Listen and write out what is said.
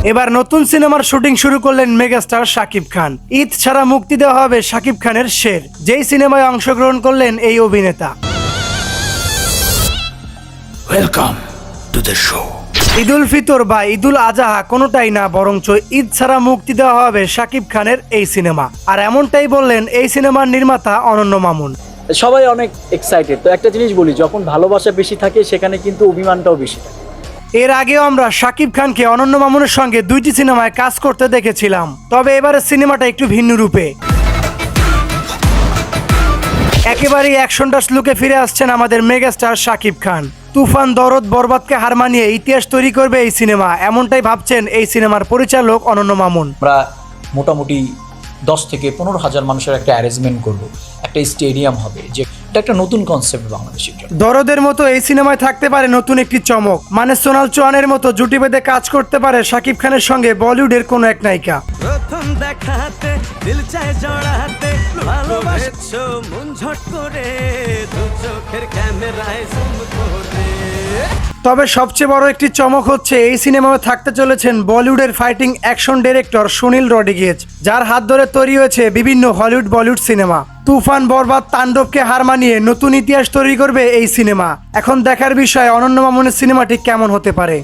এবার নতুন সিনেমার শুটিং শুরু করলেন মেগাস্টার শাকিব খান। ঈদ ছাড়া মুক্তি দেওয়া হবে শাকিব খানের শের, যেই সিনেমায় অংশগ্রহণ করলেন এই অভিনেতা। Welcome to the show. Eid-ul-Fitr বা ঈদুল আজহা কোনোটাই না, বরঞ্চ ঈদ ছাড়া মুক্তি দেওয়া হবে শাকিব খানের এই সিনেমা। আর এমনটাই বললেন এই সিনেমার নির্মাতা অনন্য মামুন। সবাই অনেক এক্সাইটেড। তো একটা জিনিস বলি, যখন ভালোবাসা বেশি থাকে সেখানে কিন্তু অভিমানটাও বেশি থাকে। এর আগেও আমরা শাকিব খানকে অনন্য মামুনের সঙ্গে দুইটি সিনেমায় কাজ করতে দেখেছিলাম, তবে এবারের সিনেমাটা একটু ভিন্ন রূপে। একেবারেই অ্যাকশনটাস লুকে ফিরে আসছেন আমাদের মেগাস্টার শাকিব খান। তুফান, দরদ, বরবাদকে হার মানিয়ে ইতিহাস তৈরি করবে এই সিনেমা, এমনটাই ভাবছেন এই সিনেমার পরিচালক অনন্য মামুন। আমরা মোটামুটি 10 থেকে 15,000 মানুষের একটা অ্যারেঞ্জমেন্ট করব, একটা স্টেডিয়াম হবে, যে এটা একটা নতুন কনসেপ্ট বাংলাদেশের জন্য। দরদের মতো এই সিনেমায় থাকতে পারে নতুন একটি চমক, মানে সোনাল চৌহানের মতো জুটি বেঁধে কাজ করতে পারে শাকিব খানের সঙ্গে বলিউডের কোনো এক নায়িকা। প্রথম দেখাতে দিল চায় জড়াতে, ভালোবাসছো মন ঝট করে, দু চোখের ক্যামেরায় জুম করে। তবে সবচেয়ে বড় একটি চমক হচ্ছে এই সিনেমায় থাকতে চলেছেন বলিউডের fighting action director Sunil Rodriguez, যার হাত ধরে তৈরি হয়েছে বিভিন্ন হলিউড বলিউড সিনেমা। তুফান, বরবাদ, তাণ্ডবকে হার মানিয়ে নতুন ইতিহাস তৈরি করবে এই সিনেমা। এখন দেখার বিষয় অনন্য মামুনের সিনেমাটি কেমন হতে পারে।